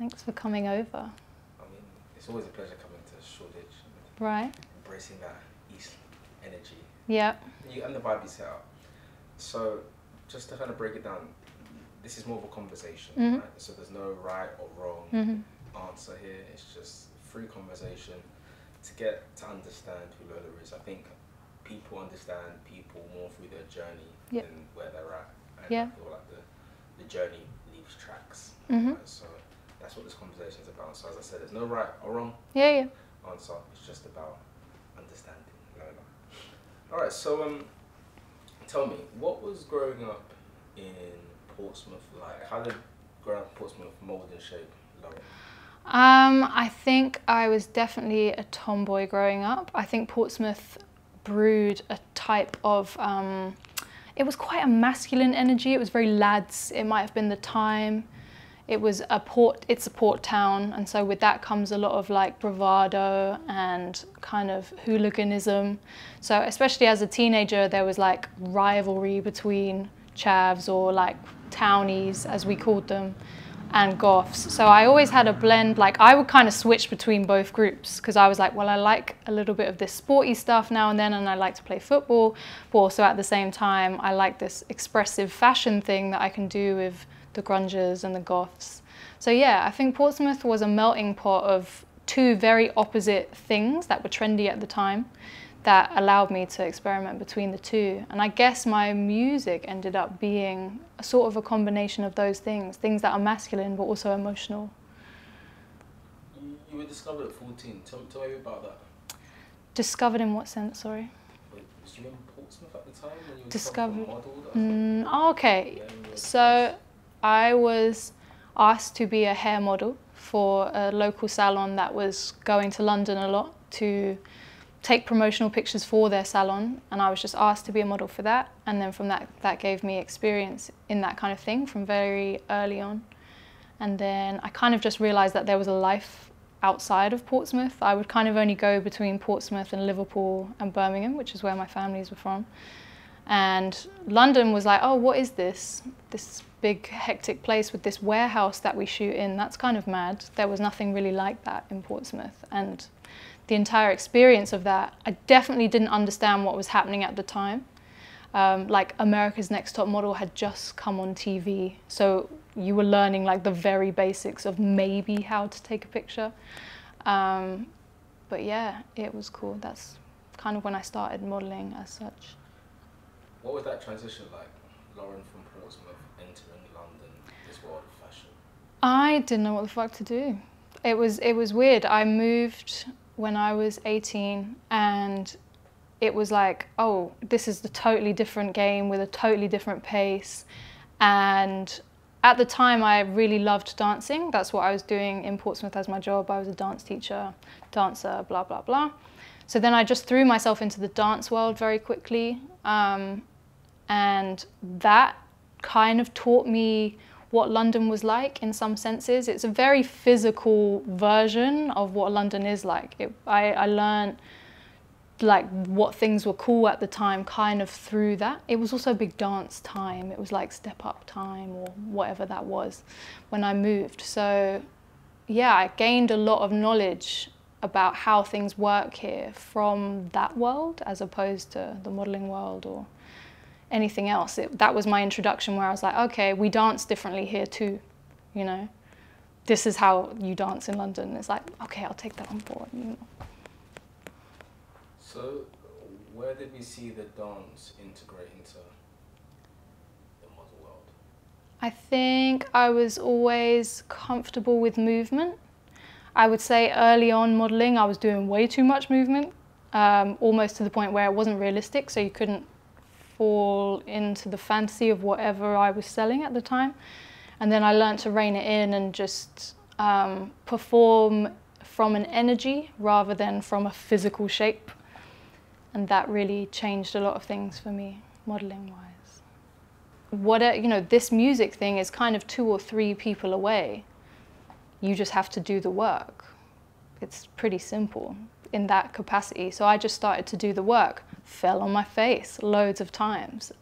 Thanks for coming over. I mean, it's always a pleasure coming to Shoreditch and Right. embracing that East energy. Yeah. And the vibe you set up. So, just to kind of break it down, this is more of a conversation, right? So there's no right or wrong answer here. It's just free conversation to get to understand who Lola is. I think people understand people more through their journey than where they're at. And I feel like the journey leaves tracks. Right? So that's what this conversation is about. So as I said, there's no right or wrong answer. It's just about understanding Lola. All right, so tell me, what was growing up in Portsmouth like? How did growing up in Portsmouth mold and shape Lola? I think I was definitely a tomboy growing up. I think Portsmouth brewed a type of, it was quite a masculine energy. It was very lads. It might have been the time. It's a port town, and so with that comes a lot of like bravado and kind of hooliganism. So especially as a teenager, there was like rivalry between chavs, or like townies as we called them, and goths. So I always had a blend. Like I would kind of switch between both groups, because I was like, well, I like a little bit of this sporty stuff now and then, and I like to play football, but also at the same time I like this expressive fashion thing that I can do with the grungers and the goths. So yeah, I think Portsmouth was a melting pot of two very opposite things that were trendy at the time, that allowed me to experiment between the two. And I guess my music ended up being a sort of a combination of those things that are masculine but also emotional. You were discovered at 14. Tell me about that. Discovered in what sense, sorry? Wait, was you in Portsmouth at the time when you were Discovered. modeled? Oh, okay. So I was asked to be a hair model for a local salon that was going to London a lot to take promotional pictures for their salon, and I was just asked to be a model for that, and then from that gave me experience in that kind of thing from very early on. And then I kind of just realised that there was a life outside of Portsmouth. I would kind of only go between Portsmouth and Liverpool and Birmingham, which is where my families were from. And London was like, oh, what is this big hectic place with this warehouse that we shoot in? That's kind of mad. There was nothing really like that in Portsmouth. And the entire experience of that, I definitely didn't understand what was happening at the time. Like America's Next Top Model had just come on TV, so you were learning like the very basics of maybe how to take a picture. But yeah, it was cool. That's kind of when I started modeling as such. What was that transition like, Lauren from Portsmouth entering London, this world of fashion? I didn't know what the fuck to do. It was weird. I moved when I was 18, and it was like, oh, this is a totally different game with a totally different pace. And at the time I really loved dancing. That's what I was doing in Portsmouth as my job. I was a dance teacher, dancer, blah, blah, blah. So then I just threw myself into the dance world very quickly. And that kind of taught me what London was like in some senses. It's a very physical version of what London is like. I learned like what things were cool at the time kind of through that. It was also a big dance time. It was like step up time or whatever that was when I moved. So yeah, I gained a lot of knowledge about how things work here from that world as opposed to the modeling world or anything else. That was my introduction, where I was like, okay, we dance differently here too, you know. This is how you dance in London. It's like, okay, I'll take that on board. You know. So where did we see the dance integrate into the model world? I think I was always comfortable with movement. I would say early on modeling, I was doing way too much movement, almost to the point where it wasn't realistic, so you couldn't fall into the fantasy of whatever I was selling at the time. And then I learned to rein it in and just perform from an energy rather than from a physical shape. And that really changed a lot of things for me, modeling-wise. You know, this music thing is kind of 2 or 3 people away. You just have to do the work. It's pretty simple in that capacity. So I just started to do the work, fell on my face loads of times.